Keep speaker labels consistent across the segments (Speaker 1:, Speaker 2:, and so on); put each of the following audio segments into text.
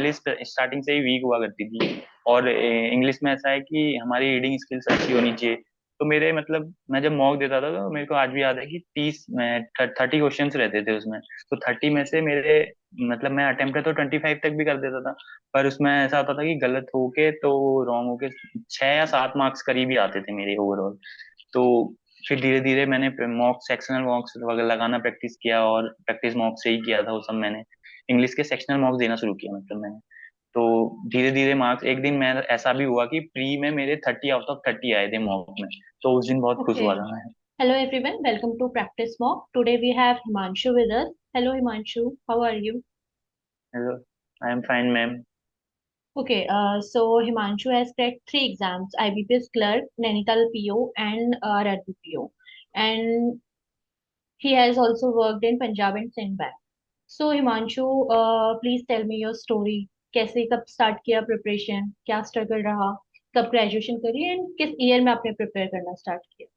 Speaker 1: English starting से ही week हुआ करती थी। और इंग्लिश में ऐसा है कि हमारी रीडिंग स्किल्स अच्छी होनी चाहिए। तो मेरे मतलब मैं जब मॉक देता था तो मेरे को आज भी याद है कि 30 क्वेश्चंस रहते थे उसमें। तो 30 में से मेरे मतलब मैं अटेम्प्ट तो 25 तक भी कर देता था। पर उसमें ऐसा होता था कि गलत होके तो रॉन्ग होके 6 या 7 मार्क्स करीब ही आते थे मेरे ओवरऑल। तो फिर धीरे धीरे मैंने मॉक सेक्शनल मॉक्स वगैरह लगाना प्रैक्टिस किया और प्रैक्टिस मॉक से ही किया था वो सब मैंने। इंग्लिश के सेक्शनल मॉक्स देना शुरू किया मतलब मैंने। तो धीरे धीरे मार्क्स एक दिन मैं ऐसा भी हुआ कि प्री में मेरे 30 आउट ऑफ 30 आए थे मॉक में। तो उस दिन बहुत खुश हुआ
Speaker 2: Okay.
Speaker 1: था मैं।
Speaker 2: Hello everyone, welcome to Practice Mock. Today we have Himanshu with us. Hello Himanshu, how are you?
Speaker 1: Hello, I am fine ma'am.
Speaker 2: Okay, so Himanshu has cracked three exams: IBPS clerk, Nainital PO, and RRB PO. And he has also worked in Punjab and Sindh Bank. So Himanshu, please tell me your story. कैसे कब start किया preparation, क्या struggle रहा, कब graduation करी and किस year में आपने प्रिपेयर करना स्टार्ट किया?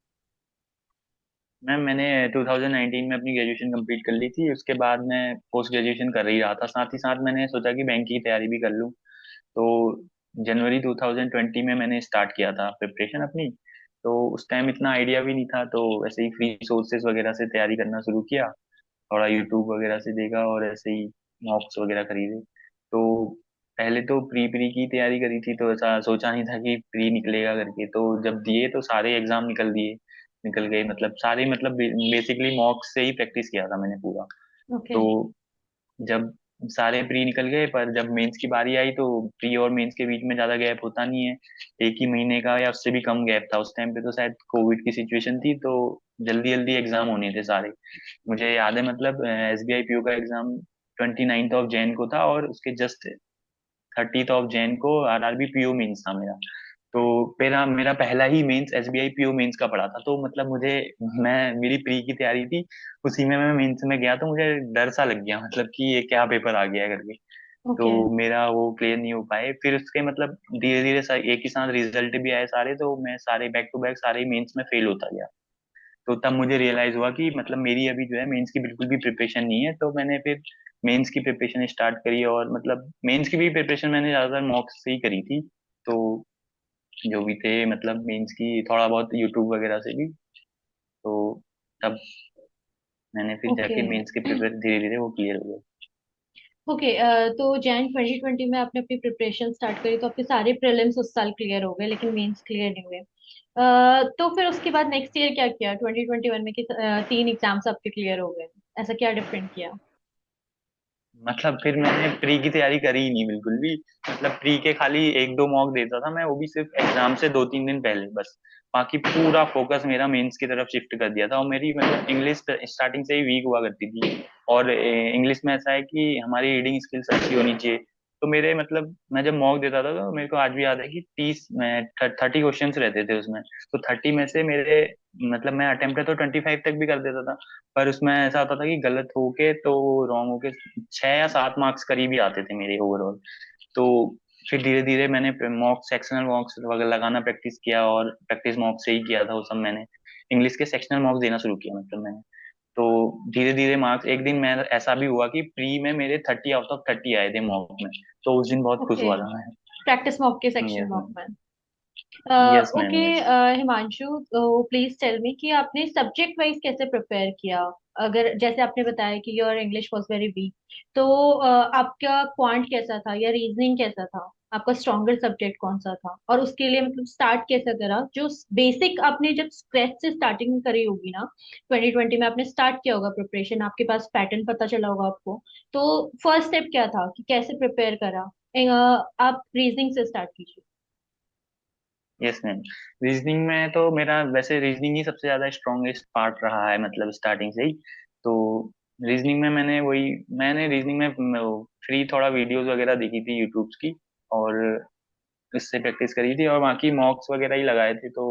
Speaker 1: मैम मैंने 2019 में अपनी ग्रेजुएशन कंप्लीट कर ली थी। उसके बाद मैं पोस्ट ग्रेजुएशन कर ही रहा था, साथ ही साथ मैंने सोचा कि बैंक की तैयारी भी कर लूँ। तो जनवरी 2020 में मैंने स्टार्ट किया था प्रिपरेशन अपनी। तो उस टाइम इतना आइडिया भी नहीं था, तो ऐसे ही फ्री सोर्सेज वगैरह से तैयारी करना शुरू किया। थोड़ा यूट्यूब वगैरह से देखा और ऐसे ही मॉक्स वगैरह खरीदे। तो पहले तो प्री प्री की तैयारी करी थी, तो ऐसा सोचा नहीं था कि प्री निकलेगा करके। तो जब दिए तो सारे एग्जाम निकल गए मतलब सारे मतलब बेसिकली मॉक्स से ही प्रैक्टिस किया था मैंने पूरा।
Speaker 2: ओके।
Speaker 1: तो जब सारे प्री निकल गए पर जब मेंस की बारी आई तो प्री और मेंस के बीच में ज्यादा गैप होता नहीं है। एक ही महीने का या उससे भी कम गैप था। उस टाइम पे तो शायद कोविड की सिचुएशन थी, तो जल्दी जल्दी एग्जाम होने थे सारे। मुझे याद है मतलब एसबीआई पीओ का एग्जाम 29 ऑफ जैन को था और उसके जस्ट 30 ऑफ जैन को आरआरबी पीओ मेंस था मेरा। तो मेरा मेरा पहला ही मेंस एसबीआई पीओ मेंस का पड़ा था। तो मतलब मुझे मैं मेरी प्री की तैयारी थी, उसी में मैं मेंस में गया तो मुझे डर सा लग गया मतलब कि ये क्या पेपर आ गया करके। तो
Speaker 2: ओके।
Speaker 1: मेरा वो क्लियर नहीं हो पाए। फिर उसके मतलब धीरे धीरे एक ही साथ रिजल्ट भी आए सारे, तो मैं सारे बैक टू बैक सारे मेंस में फेल होता गया। तो तब मुझे रियलाइज हुआ कि मतलब मेरी अभी जो है मेंस की बिल्कुल भी प्रिपरेशन नहीं है। तो मैंने फिर मेंस की प्रिपरेशन स्टार्ट करी और मतलब मेंस की भी प्रिपरेशन मैंने ज्यादातर मॉक्स से ही करी थी। तो जो भी थे मतलब मेंस की थोड़ा बहुत यूट्यूब वगैरह से भी। तो तब मैंने फिर
Speaker 2: ओके।
Speaker 1: जाके मेंस के प्रिपेयर धीरे धीरे वो क्लियर हो गए।
Speaker 2: ओके। तो जैन 2020 में आपने अपनी प्रिपरेशन स्टार्ट करी तो आपके सारे प्रीलिम्स उस साल क्लियर हो गए लेकिन मेंस क्लियर नहीं हुए। तो फिर उसके बाद नेक्स्ट ईयर क्या किया 2021 में कि तीन एग्जाम्स आपके क्लियर हो गए? ऐसा क्या डिफरेंट किया?
Speaker 1: मतलब फिर मैंने प्री की तैयारी करी ही नहीं बिल्कुल भी। मतलब प्री के खाली एक दो मॉक देता था मैं, वो भी सिर्फ एग्जाम से 2-3 दिन पहले बस। बाकी पूरा फोकस मेरा मेंस की तरफ शिफ्ट कर दिया था। और मेरी मतलब इंग्लिश स्टार्टिंग से ही वीक हुआ करती थी। और इंग्लिश में ऐसा है कि हमारी रीडिंग स्किल्स अच्छी होनी चाहिए। तो मेरे मतलब मैं जब मॉक देता था तो मेरे को आज भी याद है कि 30 क्वेश्चंस रहते थे उसमें। तो 30 में से मेरे मतलब मैं अटेम्प्ट तो 25 तक भी कर देता था। पर उसमें ऐसा होता था कि गलत होके तो रॉन्ग होके 6 या 7 मार्क्स करीब ही आते थे मेरे ओवरऑल। तो फिर धीरे धीरे मैंने मॉक सेक्शनल मॉक्स वगैरह लगाना प्रैक्टिस किया और प्रैक्टिस मॉक से ही किया था वो सब मैंने। इंग्लिश के सेक्शनल मॉक्स देना शुरू किया मतलब मैंने। तो धीरे धीरे मार्क्स एक दिन मैं ऐसा भी हुआ कि प्री में मेरे 30 आउट ऑफ 30 आए थे मॉक में। तो उस दिन बहुत खुश
Speaker 2: ओके।
Speaker 1: हुआ था मैं।
Speaker 2: प्रैक्टिस मॉक के सेक्शन
Speaker 1: यस
Speaker 2: मॉक
Speaker 1: मैम।
Speaker 2: में।
Speaker 1: Yes ma'am
Speaker 2: okay.
Speaker 1: Yes.
Speaker 2: Himanshu, तो प्लीज टेल मी कि आपने सब्जेक्ट वाइज कैसे प्रिपेयर किया? अगर जैसे आपने बताया कि your English was very weak, तो आपका क्वांट कैसा था या रीजनिंग कैसा था? आपका स्ट्रॉन्गर सब्जेक्ट कौन सा था और उसके लिए मतलब स्टार्ट कैसे करा? जो बेसिक आपने जब स्क्रैच से स्टार्टिंग करी होगी ना, 2020 में आपने स्टार्ट किया होगा प्रिपरेशन, आपके पास पैटर्न पता चला होगा आपको। तो फर्स्ट स्टेप क्या था कि कैसे प्रिपेयर करा? आप रीजनिंग से स्टार्ट कीजिए।
Speaker 1: Yes ma'am. रीजनिंग में तो मेरा वैसे रीजनिंग ही सबसे ज्यादा स्ट्रॉन्गेस्ट पार्ट रहा है मतलब स्टार्टिंग से ही। तो रीजनिंग में मैंने रीजनिंग में फ्री थोड़ा वीडियोस वगैरह देखी थी यूट्यूब की। और इससे प्रैक्टिस करी थी और बाकी मॉक्स वगैरह ही लगाए थे। तो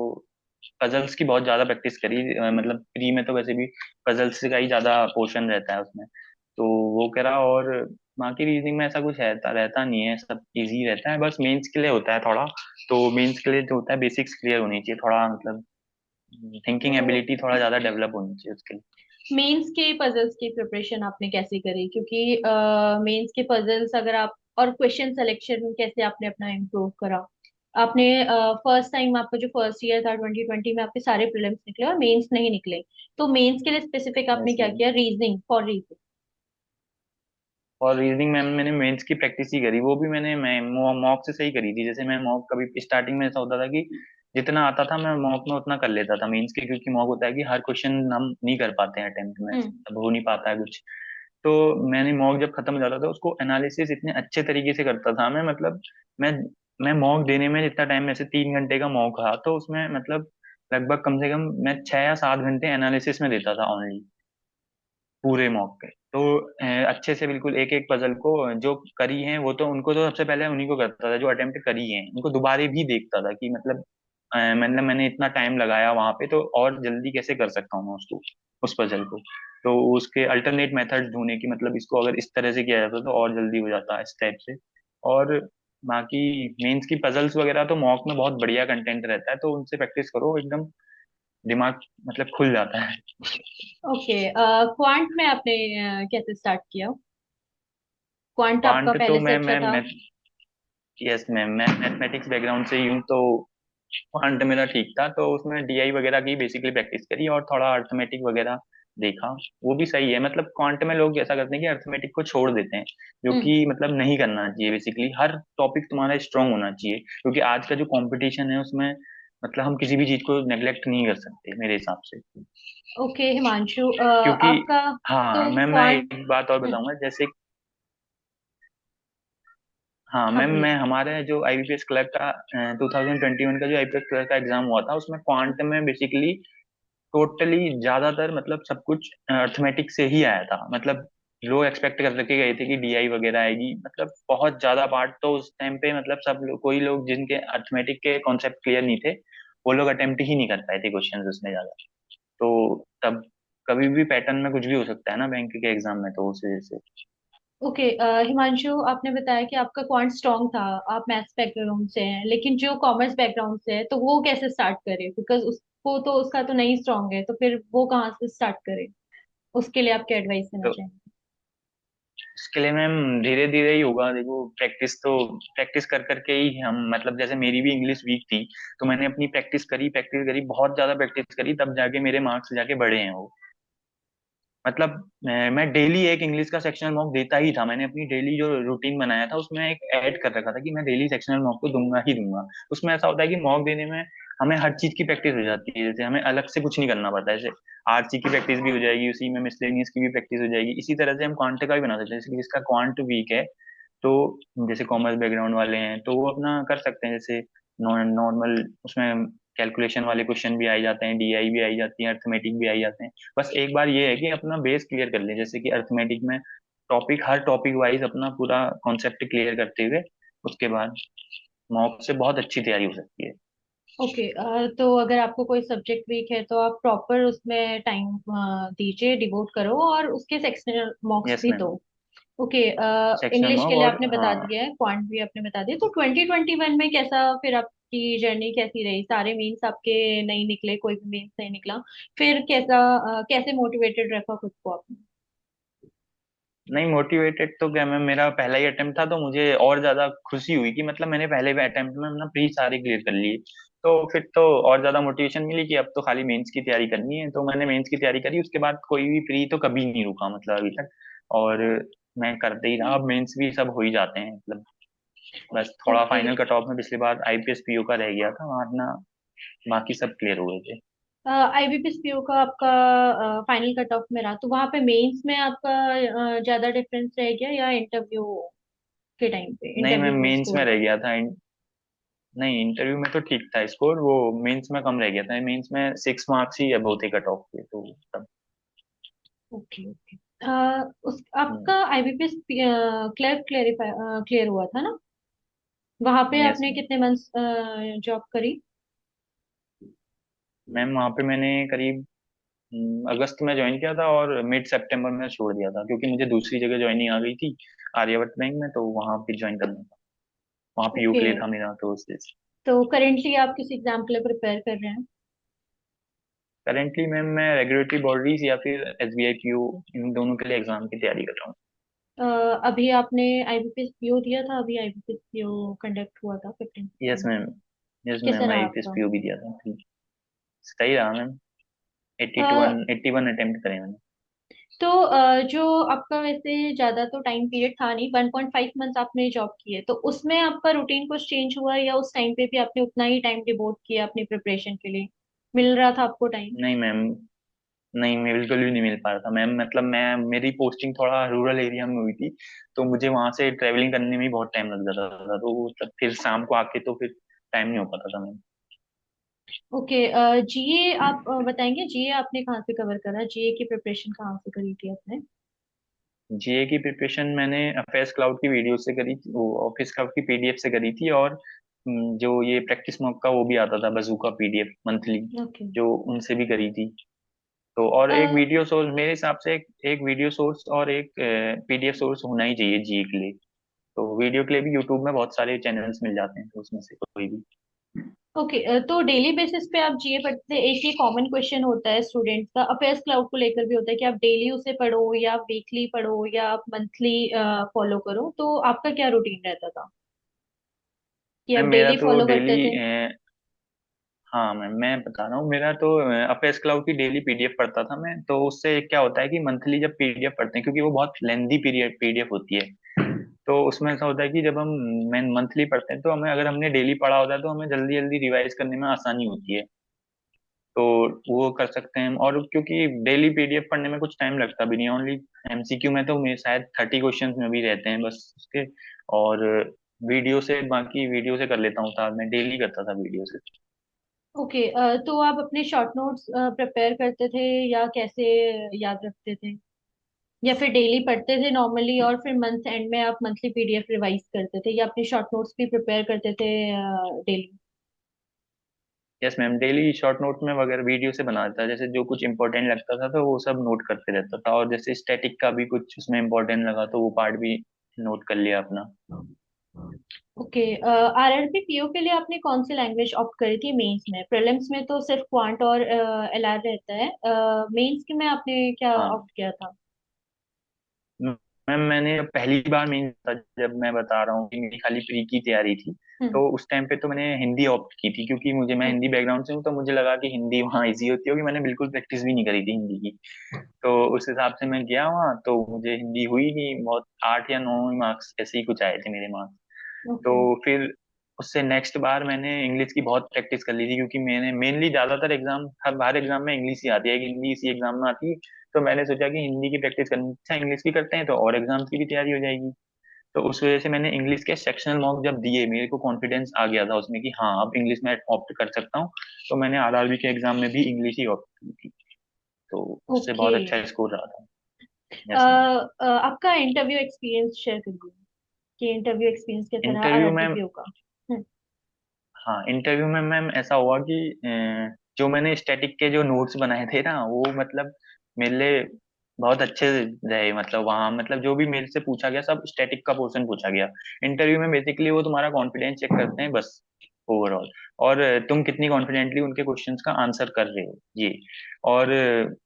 Speaker 1: पजल्स की बहुत ज्यादा प्रैक्टिस करी मतलब प्री में तो वैसे भी पजल्स का ही ज्यादा पोर्शन रहता है उसमें। तो वो करा। और बाकी रीजनिंग में ऐसा कुछ रहता रहता नहीं है, सब इजी रहता है। बस मेंस के लिए होता है थोड़ा। तो मेंस के लिए जो होता है बेसिक्स क्लियर होनी चाहिए थोड़ा मतलब थिंकिंग
Speaker 2: तो
Speaker 1: एबिलिटी थोड़ा ज्यादा डेवलप होनी चाहिए उसके लिए।
Speaker 2: मेंस के पजल्स की प्रिपरेशन आपने कैसे करी? क्योंकि मेंस के पजल्स अगर आप और क्वेश्चन सिलेक्शन कैसे आपने अपना इम्प्रूव करा? आपने फर्स्ट टाइम, आपका जो फर्स्ट ईयर था 2020 में, आपके सारे प्रीलिम्स निकले और मेंस नहीं निकले, तो मेंस के लिए स्पेसिफिक आपने क्या
Speaker 1: वैसे
Speaker 2: किया? Reasoning, for reasoning.
Speaker 1: और रीजनिंग मैम मैंने मेंस की प्रैक्टिस ही करी, वो भी मैं मॉक से सही करी थी। जैसे मैं मॉक कभी स्टार्टिंग में ऐसा होता था कि जितना आता था मैं मॉक में उतना कर लेता था मेंस के, क्योंकि मॉक होता है कि हर क्वेश्चन हम नहीं कर पाते हैं अटेम्प्ट में,
Speaker 2: हम्म।
Speaker 1: अब हो नहीं पाता है कुछ। तो मैंने मॉक जब खत्म हो जाता था उसको एनालिसिस इतने अच्छे तरीके से करता था मैं, मतलब मैं मैं मॉक देने में जितना टाइम, जैसे 3 घंटे का मॉक रहा तो उसमें मतलब लगभग कम से कम मैं 6 या 7 घंटे एनालिसिस में देता था ओनली, पूरे मॉक पे। तो अच्छे से बिल्कुल एक एक पजल को जो करी है वो तो उनको तो सबसे पहले उन्हीं को करता था, जो अटेम्प्ट करी है उनको दोबारा भी देखता था कि मतलब मैंने इतना टाइम लगाया वहां पे तो और जल्दी कैसे कर सकता हूँ मैं उसको, उस पजल को। तो उसके अल्टरनेट मेथड्स ढूंढे कि मतलब इसको अगर इस तरह से किया जाता तो और जल्दी हो जाता इस टाइप से। और बाकी मेंस की पजल्स वगैरह तो मॉक में बहुत बढ़िया कंटेंट रहता है, तो उनसे प्रैक्टिस करो एकदम दिमाग मतलब खुल जाता है।
Speaker 2: ओके, क्वांट में आपने कैसे स्टार्ट किया? क्वांट आपका
Speaker 1: क्वांट तो
Speaker 2: पहले से अच्छा था?
Speaker 1: मैं यस मैम, मैं मैथमेटिक्स बैकग्राउंड से ही हूँ, तो क्वांट मेरा ठीक था, तो उसमें डीआई वगैरह की बेसिकली प्रैक्टिस करी और थोड़ा अर्थमेटिक वगैरह देखा। वो भी सही है, मतलब क्वांट में लोग ऐसा करते हैं कि अर्थमेटिक को छोड़ देते हैं, जो
Speaker 2: हम्म।
Speaker 1: कि मतलब नहीं करना चाहिए। बेसिकली हर टॉपिक तुम्हारा स्ट्रांग होना चाहिए, क्योंकि आज का जो कंपटीशन है उसमें मतलब हम किसी भी चीज को नेग्लेक्ट नहीं कर सकते मेरे हिसाब से।
Speaker 2: ओके हिमांशु,
Speaker 1: क्योंकि
Speaker 2: आपका
Speaker 1: हाँ
Speaker 2: तो
Speaker 1: मैम, मैं
Speaker 2: क्वांट।
Speaker 1: एक बात और
Speaker 2: हम्म।
Speaker 1: बताऊंगा जैसे, हाँ
Speaker 2: हाँ
Speaker 1: मैम,
Speaker 2: बोलिए।
Speaker 1: मैं हमारे जो आईबीपीएस क्लर्क का 2021 का जो आईबीपीएस क्लर्क का एग्जाम हुआ था उसमें क्वांट में बेसिकली टोटली ज्यादातर मतलब सब कुछ अर्थमेटिक से ही आया था। मतलब लोग एक्सपेक्ट कर रखे गए थे कि डीआई वगैरह आएगी, मतलब बहुत ज्यादा पार्ट तो उस टाइम पे मतलब सब लोग, कोई लोग जिनके अर्थमेटिक के कॉन्सेप्ट क्लियर नहीं थे वो लोग अटेम्प्ट ही नहीं कर पाए थे क्वेश्चंस उसमें ज्यादा। तो तब कभी भी पैटर्न में कुछ भी हो सकता है ना बैंक के एग्जाम में, तो उस वजह से।
Speaker 2: ओके, हिमांशु, आपने बताया कि आपका क्वांट स्ट्रांग था, आप मैथ्स बैकग्राउंड से हैं, लेकिन जो कॉमर्स बैकग्राउंड से है तो वो कैसे स्टार्ट करे? बिकॉज उसको तो उसका तो नहीं स्ट्रांग है, तो फिर वो कहाँ से स्टार्ट करे? उसके लिए आप क्या एडवाइस देना
Speaker 1: तो
Speaker 2: चाहेंगे?
Speaker 1: इसके लिए मैम धीरे धीरे ही होगा, देखो प्रैक्टिस तो प्रैक्टिस कर करके ही हम, मतलब जैसे मेरी भी इंग्लिश वीक थी तो मैंने अपनी प्रैक्टिस करी, बहुत ज्यादा प्रैक्टिस करी, तब जाके मेरे मार्क्स जाके बढ़े हैं वो। मतलब मैं डेली एक इंग्लिश का सेक्शनल मॉक देता ही था, मैंने अपनी डेली जो रूटीन बनाया था उसमें एक ऐड कर रखा था कि मैं डेली सेक्शनल मॉक तो दूंगा ही दूंगा। उसमें ऐसा होता है कि मॉक देने में हमें हर चीज की प्रैक्टिस हो जाती है, जैसे हमें अलग से कुछ नहीं करना पड़ता है। जैसे आरसी की प्रैक्टिस भी हो जाएगी, उसी में मिसलेनियस की भी प्रैक्टिस हो जाएगी, इसी तरह से हम क्वांट का भी बना सकते हैं। जैसे जिसका क्वांट वीक है तो जैसे कॉमर्स बैकग्राउंड वाले हैं तो वो अपना कर सकते हैं, जैसे नॉर्मल उसमें कैलकुलेशन वाले क्वेश्चन भी आ जाते हैं, डीआई भी आई जाती है, अर्थमेटिक भी आई जाते हैं। बस एक बार ये है कि अपना बेस क्लियर कर लें, जैसे कि अर्थमेटिक में हर टॉपिक वाइज अपना पूरा कॉन्सेप्ट क्लियर करते हुए उसके बाद मॉक से बहुत अच्छी तैयारी हो सकती है।
Speaker 2: ओके, तो अगर आपको कोई सब्जेक्ट वीक है तो आप प्रॉपर उसमें टाइम दीजिए, डिवोट करो, और उसके सेक्शनल मॉक्स
Speaker 1: यस
Speaker 2: भी
Speaker 1: मैम,
Speaker 2: दो। ओके,
Speaker 1: सेक्शनल
Speaker 2: इंग्लिश
Speaker 1: मॉक
Speaker 2: के लिए
Speaker 1: और
Speaker 2: आपने बता
Speaker 1: हाँ।
Speaker 2: दिया है, क्वांट भी आपने बता दिया, तो 2021 में कैसा फिर आपकी जर्नी कैसी रही? सारे मीन्स आपके नहीं निकले, कोई भी मीन्स नहीं निकला, फिर कैसा, कैसे मोटिवेटेड रखा खुद को आपने?
Speaker 1: नहीं मोटिवेटेड तो क्या मैम, मेरा पहला ही अटेम्प्ट था तो मुझे और ज्यादा खुशी हुई कि मतलब मैंने पहले भी अटेम्प्ट में अपना प्री सारी क्लियर कर ली। तो फिर तो और ज्यादा मोटिवेशन मिली कि अब तो खाली मेंस की तैयारी करनी है, तो मैंने मेंस की तैयारी करी, उसके बाद कोई भी प्री तो कभी नहीं रुका मतलब अभी तक। और मैं करते ही रहा, अब मेंस भी सब हो ही जाते हैं मतलब। बस थोड़ा
Speaker 2: ओके,
Speaker 1: फाइनल कट ऑफ में पिछली बार आईपीएस पीओ का रह गया था, वरना बाकी सब क्लियर हो गए थे।
Speaker 2: आईबीपीएस पीओ का आपका फाइनल कट ऑफ में रहा, तो वहां पे मेंस में आपका ज्यादा डिफरेंस रह गया या इंटरव्यू के टाइम पे,
Speaker 1: नहीं मैम,
Speaker 2: इंटरव्यू में
Speaker 1: मेंस में
Speaker 2: स्कोर?
Speaker 1: रह गया था। नहीं इंटरव्यू में तो ठीक था स्कोर, वो मेंस में कम रह गया था। मेंस में 6 मार्क्स ही अब थे कट ऑफ के, तो तब।
Speaker 2: Okay, okay. उस
Speaker 1: हम्म।
Speaker 2: आपका आईबीपीएस क्लर्क क्लियर हुआ था ना? वहां पे
Speaker 1: यस
Speaker 2: आपने
Speaker 1: मैम।
Speaker 2: कितने मंथ्स जॉब करी?
Speaker 1: मैम वहाँ पे मैंने करीब अगस्त में ज्वाइन किया था और मिड सितंबर में छोड़ दिया था, क्योंकि मुझे दूसरी जगह ज्वाइनिंग आ गई थी आर्यवर्त बैंक में, तो वहाँ पे ज्वाइन करना था। वहाँ पे
Speaker 2: ओके,
Speaker 1: यूके था मेरा, तो उस वजह से।
Speaker 2: तो करेंटली आप किस एग्जाम के लिए प्रिपेयर कर रहे हैं?
Speaker 1: करेंटली मैम मैं रेगुलेटरी बॉडीज या फिर एसबीआई पीओ, इन दोनों के लिए एग्जाम की तैयारी कर रहा हूँ।
Speaker 2: अ, अभी आपने आईबीपीएस पीओ दिया था, अभी आईबीपीएस पीओ कंडक्ट हुआ था 15
Speaker 1: यस
Speaker 2: सितंबर
Speaker 1: मैम।
Speaker 2: को।
Speaker 1: यस
Speaker 2: कैसा
Speaker 1: मैम,
Speaker 2: रहा
Speaker 1: आईपीएस
Speaker 2: आपका?
Speaker 1: पीओ भी दिया था, ठीक। सही रहा मैम।
Speaker 2: अ,
Speaker 1: 81 अटेम्प्ट करे मैंने।
Speaker 2: तो जो आपका वैसे ज्यादा तो टाइम पीरियड था नहीं, 1.5 मंथ आपने जॉब की है, तो उसमें आपका रूटीन कुछ चेंज हुआ या उस टाइम पे भी आपने उतना ही टाइम डिवोट किया अपनी प्रिपरेशन के लिए? मिल रहा था आपको टाइम?
Speaker 1: नहीं मैम, नहीं मैं बिल्कुल भी नहीं मिल पा रहा था मैम। मतलब मैं, मेरी पोस्टिंग थोड़ा रूरल एरिया में हुई थी, तो मुझे वहां से ट्रेवलिंग करने में ही बहुत टाइम लग जाता था, तो तब फिर शाम को आके तो फिर टाइम नहीं हो पाता था मैम।
Speaker 2: ओके। जीए आप बताएंगे, जीए आपने कहाँ से कवर करा, जीए की प्रिपरेशन कहाँ से करी थी आपने?
Speaker 1: जीए की प्रिपरेशन मैंने अफेयर्स क्लाउड की वीडियो से करी थी, वो ऑफिस क्लाउड की पीडीएफ से करी थी, और जो ये प्रैक्टिस मॉक का वो भी आता था, बजूका पीडीएफ मंथली,
Speaker 2: ओके।
Speaker 1: जो उनसे भी करी थी। तो और एक वीडियो सोर्स मेरे हिसाब से, एक वीडियो सोर्स और एक पीडीएफ सोर्स होना ही चाहिए जीए के लिए। तो वीडियो के लिए भी यूट्यूब में बहुत सारे चैनल्स मिल जाते हैं, तो उसमें से कोई भी।
Speaker 2: ओके, तो डेली बेसिस पे आप जीए पढ़ते हैं? एक ही कॉमन क्वेश्चन होता है स्टूडेंट्स का, अफेयर्स क्लाउड को लेकर भी होता है कि आप डेली उसे पढ़ो या आप वीकली पढ़ो या आप मंथली फॉलो करो, तो आपका क्या रूटीन रहता था कि आप
Speaker 1: मैम मेरा
Speaker 2: डेली
Speaker 1: तो
Speaker 2: फॉलो करते
Speaker 1: डेली,
Speaker 2: थे?
Speaker 1: हाँ मैम मैं बता रहा हूँ, मेरा तो अपेस क्लाउड की डेली पीडीएफ पढ़ता था मैं। तो उससे क्या होता है कि मंथली जब पीडीएफ पढ़ते हैं, क्योंकि वो बहुत लेंदी पीरियड पीडीएफ होती है, तो उसमें ऐसा होता है कि जब हम मैं मंथली पढ़ते हैं, तो हमें, अगर हमने डेली पढ़ा होता है, तो हमें जल्दी जल्दी रिवाइज करने में आसानी होती है। तो वो कर सकते हैं। और क्योंकि डेली पीडीएफ पढ़ने में कुछ टाइम लगता भी नहीं है, ओनली एमसीक्यू में तो मेरे शायद 30 क्वेश्चन में भी रहते हैं बस उसके। और वीडियो से, बाकी वीडियो से कर लेता हूँ था, मैं डेली करता था वीडियो से।
Speaker 2: ओके। तो आप अपने शॉर्ट नोट्स प्रिपेयर करते थे या कैसे याद रखते थे, या फिर डेली पढ़ते थे नॉर्मली और फिर मंथ एंड में आप मंथली पीडीएफ रिवाइज करते थे, या अपने शॉर्ट नोट्स भी प्रिपेयर करते थे daily?
Speaker 1: Yes ma'am, daily short note में वगैरह वीडियो से बना देता, जैसे जो कुछ इंपॉर्टेंट लगता था तो वो सब नोट करते रहता था, और जैसे स्टैटिक का भी कुछ उसमें इंपॉर्टेंट लगा तो वो पार्ट भी नोट कर लिया अपना।
Speaker 2: ओके। आरआरबी पीओ के लिए आपने कौन सी लैंग्वेज ऑप्ट करी थी मेंस में? प्रीलिम्स में तो सिर्फ क्वांट और एलआर रहता है, मेंस के में आपने क्या
Speaker 1: हाँ
Speaker 2: ऑप्ट किया था?
Speaker 1: मैम, मैंने पहली बार मीन था, जब मैं बता रहा हूँ कि मेरी खाली प्री की तैयारी थी,
Speaker 2: हम्म।
Speaker 1: तो उस टाइम पे तो मैंने हिंदी ऑप्ट की थी, क्योंकि मैं हिंदी
Speaker 2: ओके।
Speaker 1: बैकग्राउंड से हूँ, तो मुझे लगा कि हिंदी वहाँ इजी होती होगी। मैंने बिल्कुल प्रैक्टिस भी नहीं करी थी हिंदी की, तो उस हिसाब से मैं गया वहाँ, तो मुझे हिंदी हुई नहीं बहुत, 8 या 9 मार्क्स ऐसे ही कुछ आए थे मेरे मार्क्स। तो
Speaker 2: ओके।
Speaker 1: फिर उससे नेक्स्ट बार मैंने इंग्लिश की बहुत प्रैक्टिस कर ली थी, क्योंकि मैंने मेनली ज्यादातर एग्जाम, हर एग्जाम में इंग्लिश ही आती है, कि हिंदी इसी एग्जाम में आती है। तो मैंने सोचा कि हिंदी की प्रैक्टिस करनी, अच्छा इंग्लिश की करते हैं तो और एग्जाम्स की भी तैयारी हो जाएगी। तो उस वजह से मैंने इंग्लिश के सेक्शनल मॉक जब दिए, मेरे को कॉन्फिडेंस आ गया था उसमें कि हाँ अब इंग्लिश में ऑप्ट कर सकता हूँ। तो मैंने आरआरबी के एग्जाम में भी इंग्लिश ही ऑप्ट की थी, तो उससे
Speaker 2: ओके।
Speaker 1: बहुत अच्छा स्कोर रहा था। Yes ma'am.
Speaker 2: आपका इंटरव्यू एक्सपीरियंस शेयर करिए कि इंटरव्यू एक्सपीरियंस कैसा रहा
Speaker 1: इंटरव्यू
Speaker 2: आरआरबी
Speaker 1: में,
Speaker 2: पीओ का? हम्म।
Speaker 1: हाँ इंटरव्यू में मैम ऐसा हुआ कि जो मैंने स्टैटिक के जो नोट्स बनाए थे ना, वो मतलब मेरे लिए बहुत अच्छे रहे। मतलब वहाँ, मतलब जो भी मेरे से पूछा गया सब स्टैटिक का पोर्शन पूछा गया। इंटरव्यू में बेसिकली वो तुम्हारा कॉन्फिडेंस चेक करते हैं बस, ओवरऑल, और तुम कितनी कॉन्फिडेंटली उनके क्वेश्चंस का आंसर कर रहे हो ये। और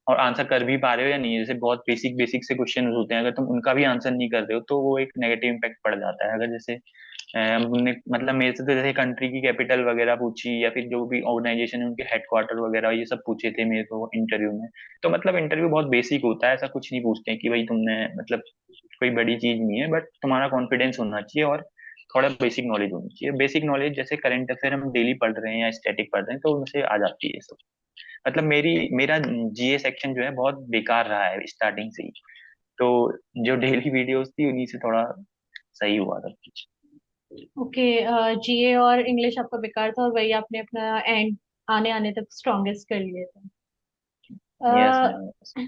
Speaker 1: और आंसर कर भी पा रहे हो या नहीं। जैसे बहुत बेसिक बेसिक से क्वेश्चन होते हैं, अगर तुम उनका भी आंसर नहीं कर रहे हो, तो वो एक नेगेटिव इम्पैक्ट पड़ जाता है। अगर जैसे हमने, मतलब मेरे से तो जैसे कंट्री की कैपिटल वगैरह पूछी, या फिर जो भी ऑर्गेनाइजेशन है उनके हेडक्वार्टर वगैरह, ये सब पूछे थे मेरे को इंटरव्यू में। तो मतलब इंटरव्यू बहुत बेसिक होता है, ऐसा कुछ नहीं पूछते हैं कि भाई तुमने, मतलब कोई बड़ी चीज नहीं है, बट तुम्हारा कॉन्फिडेंस होना चाहिए, और थोड़ा बेसिक नॉलेज होनी चाहिए। बेसिक नॉलेज जैसे करंट अफेयर हम डेली पढ़ रहे हैं या स्टैटिक पढ़ रहे हैं, तो उनसे आ जाती है सब। मतलब मेरा जीए सेक्शन जो है बहुत बेकार रहा है स्टार्टिंग से ही। तो जो डेली वीडियोस थी उन्हीं से थोड़ा सही हुआ था कुछ।
Speaker 2: ओके। जीए और इंग्लिश आपका बेकार था और वही आपने अपना एंड आने आने तक स्ट्रॉन्गेस्ट कर लिए
Speaker 1: यस
Speaker 2: थे।
Speaker 1: मैम।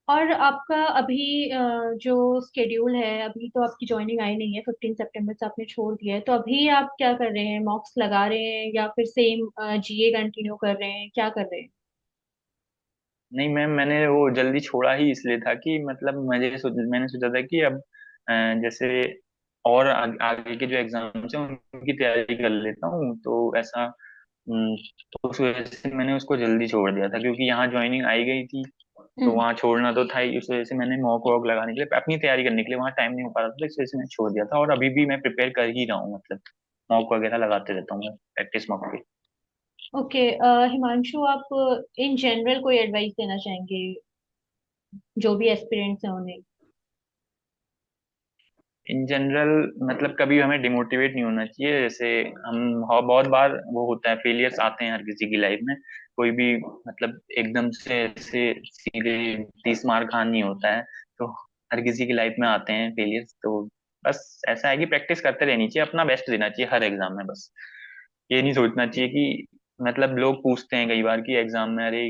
Speaker 2: और आपका अभी जो स्केड्यूल है, अभी तो आपकी ज्वाइनिंग आई नहीं है, 15 सितंबर से आपने छोड़ दिया है, तो अभी आप क्या कर रहे हैं? मॉक्स लगा रहे हैं या फिर सेम जीए कंटिन्यू कर रहे हैं, क्या कर रहे हैं?
Speaker 1: नहीं मैम, मैंने वो जल्दी छोड़ा ही इसलिए था कि मतलब मैंने सोचा था कि अब जैसे और आगे के जो एग्जाम्स हैं उनकी तैयारी कर लेता हूँ, तो ऐसा। तो उस वजह से मैंने उसको जल्दी छोड़ दिया था, क्योंकि यहाँ ज्वाइनिंग आई गई थी, तो
Speaker 2: हम्म।
Speaker 1: वहाँ छोड़ना तो था ही, उस वजह से मैंने मॉक वॉक लगाने के लिए, अपनी तैयारी करने के लिए वहाँ टाइम नहीं हो पा रहा था, तो इस वजह से मैंने छोड़ दिया था। और अभी भी मैं प्रिपेयर कर ही रहा हूँ, मतलब मॉक वगैरह लगाते रहता हूँ मैं, प्रैक्टिस मॉक की।
Speaker 2: ओके, हिमांशु, आप इन जनरल कोई एडवाइस देना चाहेंगे जो भी एस्पिरेंट्स हैं उन्हें?
Speaker 1: इन जनरल मतलब कभी हमें डिमोटिवेट नहीं होना चाहिए। जैसे बहुत बार वो होता है, फेलियर्स आते हैं हर किसी की लाइफ में। कोई भी मतलब एकदम से ऐसे सीधे 30 मार खान नहीं होता है। तो हर किसी की लाइफ में आते हैं फेलियर्स। तो बस ऐसा है कि प्रैक्टिस करते रहनी चाहिए, अपना बेस्ट देना चाहिए हर एग्जाम में। बस ये नहीं सोचना चाहिए कि मतलब लोग पूछते हैं कई बार कि एग्जाम में, अरे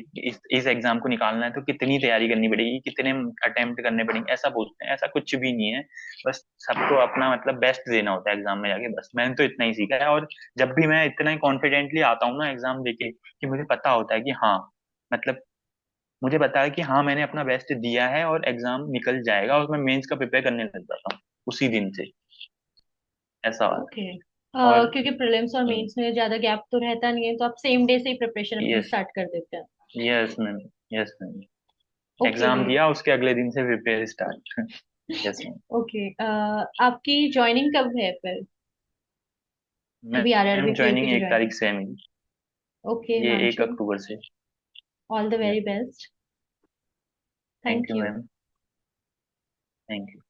Speaker 1: इस एग्जाम को निकालना है तो कितनी तैयारी करनी पड़ेगी, कितने अटेम्प्ट करने पड़ेंगे, ऐसा पूछते हैं। ऐसा कुछ भी नहीं है। बस सबको अपना मतलब बेस्ट देना होता है एग्जाम में जाके, बस मैंने तो इतना ही सीखा है। और जब भी मैं इतना ही कॉन्फिडेंटली आता हूँ ना एग्जाम देके, कि मुझे पता होता है कि हाँ, मतलब मुझे पता है कि हाँ मैंने अपना बेस्ट दिया है और एग्जाम निकल जाएगा, और मैं मेंस का प्रिपेयर करने लग जाता हूँ उसी दिन से। ऐसा वाला।
Speaker 2: ओके,
Speaker 1: और
Speaker 2: क्योंकि प्रीलिम्स और मेंस में ज्यादा गैप तो रहता नहीं है, तो आप सेम डे से ही प्रिपरेशन अपनी
Speaker 1: यस,
Speaker 2: स्टार्ट कर देते हैं।
Speaker 1: Yes ma'am, yes ma'am.
Speaker 2: Okay.
Speaker 1: Exam दिया उसके अगले दिन से prepare start. Yes ma'am.
Speaker 2: Okay, आपकी ज्वाइनिंग कब है फिर? अभी
Speaker 1: मैम
Speaker 2: आरआरबी पीओ
Speaker 1: ज्वाइनिंग
Speaker 2: की
Speaker 1: 1 तारीख
Speaker 2: ज्वाइनिंग?
Speaker 1: से है मेरी।
Speaker 2: ओके
Speaker 1: ये 1
Speaker 2: हिमांशु,
Speaker 1: अक्टूबर से।
Speaker 2: All the very
Speaker 1: yes.
Speaker 2: Best.
Speaker 1: Thank
Speaker 2: thank
Speaker 1: you
Speaker 2: you.
Speaker 1: Ma'am. Thank you.